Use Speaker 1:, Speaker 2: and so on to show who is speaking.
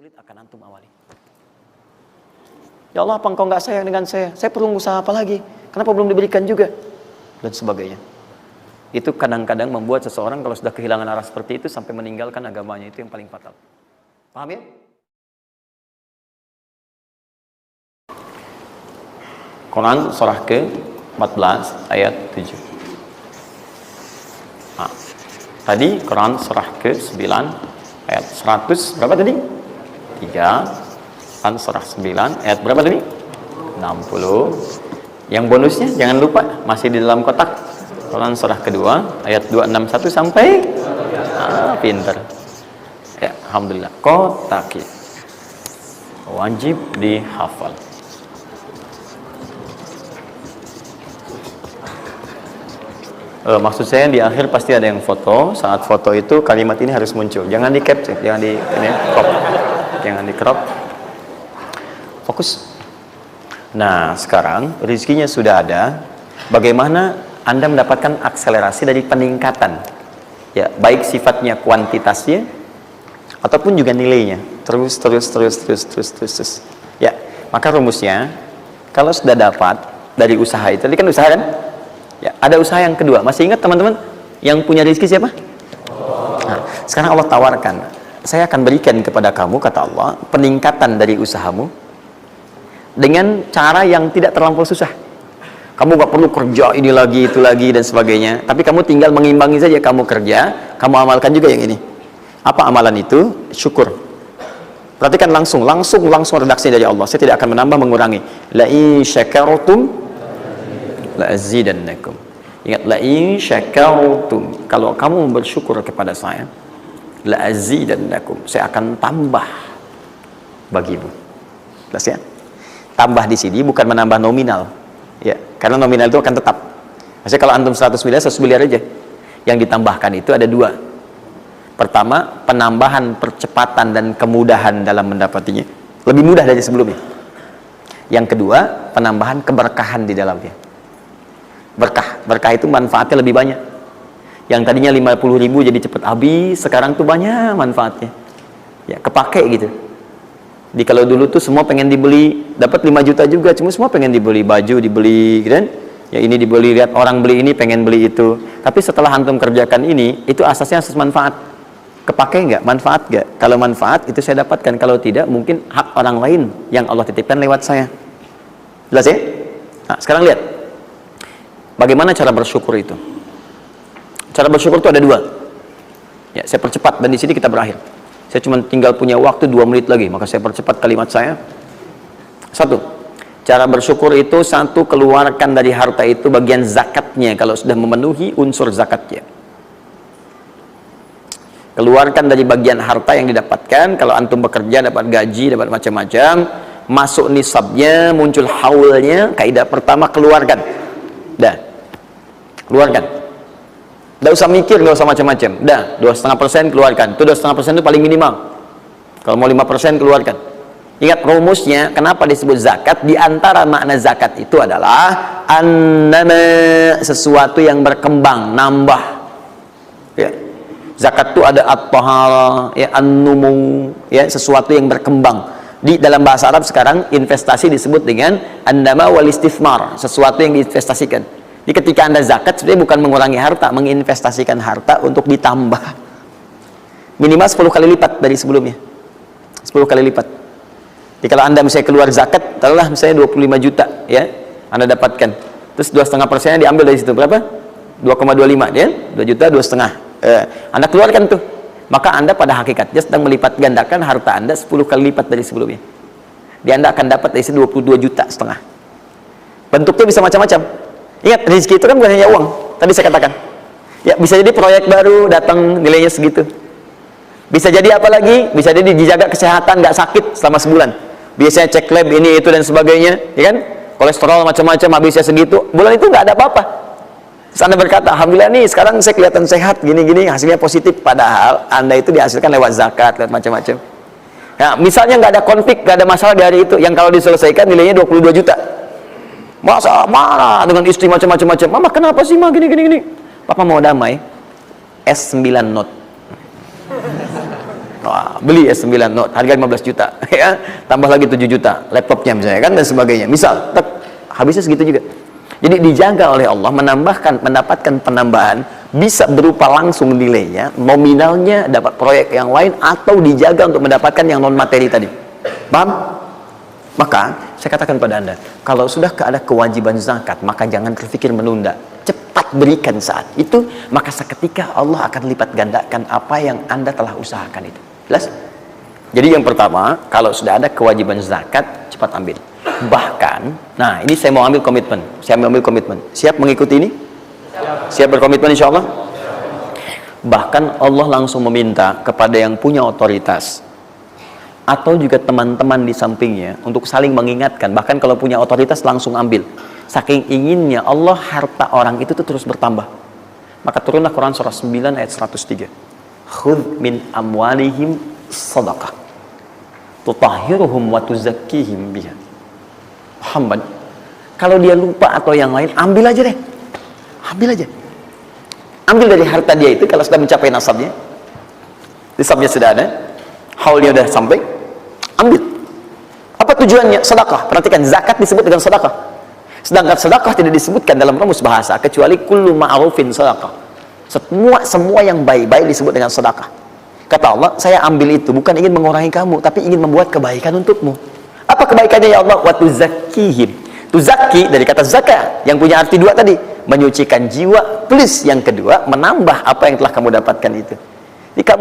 Speaker 1: sulit akan antum awali. Ya Allah, apa engkau nggak sayang dengan saya? Saya perlu usaha apa lagi? Kenapa belum diberikan juga? Dan sebagainya. Itu kadang-kadang membuat seseorang kalau sudah kehilangan arah seperti itu sampai meninggalkan agamanya, itu yang paling fatal. Paham ya? Quran surah ke-14 ayat 7. Nah, tadi Quran surah ke-9 ayat 100 berapa tadi? 3. Quran surah 9 ayat berapa tadi? 60. Yang bonusnya jangan lupa masih di dalam kotak. Quran surah kedua ayat 261 sampai pinter. Ya, alhamdulillah. Kotak wajib dihafal. Maksud saya di akhir pasti ada yang foto. Saat foto itu kalimat ini harus muncul. Jangan di capture, jangan di crop. Jangan di crop. Fokus. Nah, sekarang rezekinya sudah ada. Bagaimana Anda mendapatkan akselerasi dari peningkatan? Ya, baik sifatnya kuantitasnya ataupun juga nilainya. Terus. Ya, maka rumusnya kalau sudah dapat dari usaha itu, tadi kan usaha kan? Ya, ada usaha yang kedua. Masih ingat teman-teman yang punya rezeki siapa? Nah, sekarang Allah tawarkan, saya akan berikan kepada kamu, kata Allah, peningkatan dari usahamu dengan cara yang tidak terlampau susah. Kamu gak perlu kerja ini lagi, itu lagi, dan sebagainya. Tapi kamu tinggal mengimbangi saja. Kamu kerja, kamu amalkan juga yang ini. Apa amalan itu? Syukur. Perhatikan langsung redaksi dari Allah. Saya tidak akan menambah, mengurangi. La in syakartum la azidannakum. Ingat, la in syakartum, kalau kamu bersyukur kepada saya, la azidannakum, saya akan tambah bagimu. Jelas ya? Tambah di sini bukan menambah nominal. Ya, karena nominal itu akan tetap. Maksudnya kalau antum 100 miliar, 100 miliar aja. Yang ditambahkan itu ada dua. Pertama, penambahan percepatan dan kemudahan dalam mendapatinya. Lebih mudah dari sebelumnya. Yang kedua, penambahan keberkahan di dalamnya. Berkah itu manfaatnya lebih banyak. Yang tadinya 50.000 jadi cepat habis, sekarang tuh banyak manfaatnya. Ya, kepake gitu. Di kalau dulu tuh semua pengen dibeli, dapat 5 juta juga, cuma semua pengen dibeli baju, dibeli gitu kan? Ya ini dibeli, lihat orang beli ini pengen beli itu. Tapi setelah antum kerjakan ini, itu asasnya asas manfaat. Kepake nggak? Manfaat nggak? Kalau manfaat itu saya dapatkan, kalau tidak mungkin hak orang lain yang Allah titipkan lewat saya. Jelas ya? Nah, sekarang lihat. Bagaimana cara bersyukur itu? Cara bersyukur itu ada dua. Ya, saya percepat dan di sini kita berakhir. Saya cuma tinggal punya waktu 2 menit lagi, maka saya percepat kalimat saya. 1. Cara bersyukur itu 1, keluarkan dari harta itu bagian zakatnya kalau sudah memenuhi unsur zakatnya. Keluarkan dari bagian harta yang didapatkan. Kalau antum bekerja dapat gaji, dapat macam-macam, masuk nisabnya, muncul haulnya, kaidah pertama keluarkan. Dah, keluarkan. Tidak usah mikir, nggak usah macam-macam. Dah, 2,5% keluarkan. Itu 2,5% itu paling minimal. Kalau mau 5% keluarkan. Ingat rumusnya, kenapa disebut zakat? Di antara makna zakat itu adalah annama, sesuatu yang berkembang, nambah. Ya. Zakat itu ada at-tahara, ya, an-numu, ya, sesuatu yang berkembang. Di dalam bahasa Arab sekarang investasi disebut dengan annama wal istismar, sesuatu yang diinvestasikan. Jadi ketika Anda zakat sebenarnya bukan mengurangi harta, menginvestasikan harta untuk ditambah. Minimal 10 kali lipat dari sebelumnya. 10 kali lipat. Jadi kalau Anda misalnya keluar zakat, taruhlah misalnya 25 juta, ya, Anda dapatkan. Terus 2,5%-nya diambil dari situ berapa? 2,25, ya? 2 juta 2,5. Anda keluarkan tuh. Maka Anda pada hakikatnya sedang melipat gandakan harta Anda 10 kali lipat dari sebelumnya. Jadi Anda akan dapat dari situ 22,5 juta. Bentuknya bisa macam-macam. Ingat, rezeki itu kan bukan hanya uang. Tadi saya katakan. Ya, bisa jadi proyek baru datang nilainya segitu. Bisa jadi apa lagi? Bisa jadi dijaga kesehatan, nggak sakit selama sebulan. Biasanya cek lab ini itu dan sebagainya, ya kan? Kolesterol macam-macam habisnya segitu. Bulan itu nggak ada apa-apa. Terus Anda berkata, alhamdulillah nih sekarang saya kelihatan sehat, gini-gini, hasilnya positif. Padahal Anda itu dihasilkan lewat zakat, lewat macam-macam. Nah, misalnya nggak ada konflik, nggak ada masalah dari itu, yang kalau diselesaikan nilainya 22 juta. Masa marah dengan istri macam-macam. Mama kenapa sih, Ma, gini. Papa mau damai. S9 Note. Wah, beli S9 Note harga 15 juta ya, tambah lagi 7 juta laptopnya misalnya kan, dan sebagainya, misal habisnya segitu juga. Jadi dijaga oleh Allah, mendapatkan penambahan bisa berupa langsung nilainya, nominalnya dapat proyek yang lain, atau dijaga untuk mendapatkan yang non materi tadi. Paham? Maka saya katakan pada Anda, kalau sudah ada kewajiban zakat, maka jangan berpikir menunda, cepat berikan saat itu, maka seketika Allah akan lipat gandakan apa yang Anda telah usahakan itu. Jelas? Jadi yang pertama, kalau sudah ada kewajiban zakat, cepat ambil. Bahkan, nah ini saya mau ambil komitmen, siap mengikuti ini? Siap berkomitmen insya Allah? Bahkan Allah langsung meminta kepada yang punya otoritas atau juga teman-teman di sampingnya untuk saling mengingatkan. Bahkan kalau punya otoritas langsung ambil, saking inginnya Allah harta orang itu tuh terus bertambah. Maka turunlah Quran surah 9 ayat 103, khudh min amwalihim sadaqah tutahhiruhum wa tuzakkihim biha. Muhammad, kalau dia lupa atau yang lain, ambil aja deh, ambil aja, ambil dari harta dia itu. Kalau sudah mencapai nasabnya sudah ada, haulnya sudah sampai, ambil. Apa tujuannya? Sedekah. Perhatikan, zakat disebut dengan sedekah, sedangkan sedekah tidak disebutkan dalam rumus bahasa kecuali kullu ma'rufin sedekah. Semua yang baik-baik disebut dengan sedekah. Kata Allah, saya ambil itu bukan ingin mengurangi kamu, tapi ingin membuat kebaikan untukmu. Apa kebaikannya ya Allah? Wa tuzakkihim. Tuzakki dari kata zakah yang punya arti dua tadi, menyucikan jiwa, plus yang kedua menambah apa yang telah kamu dapatkan itu. Jika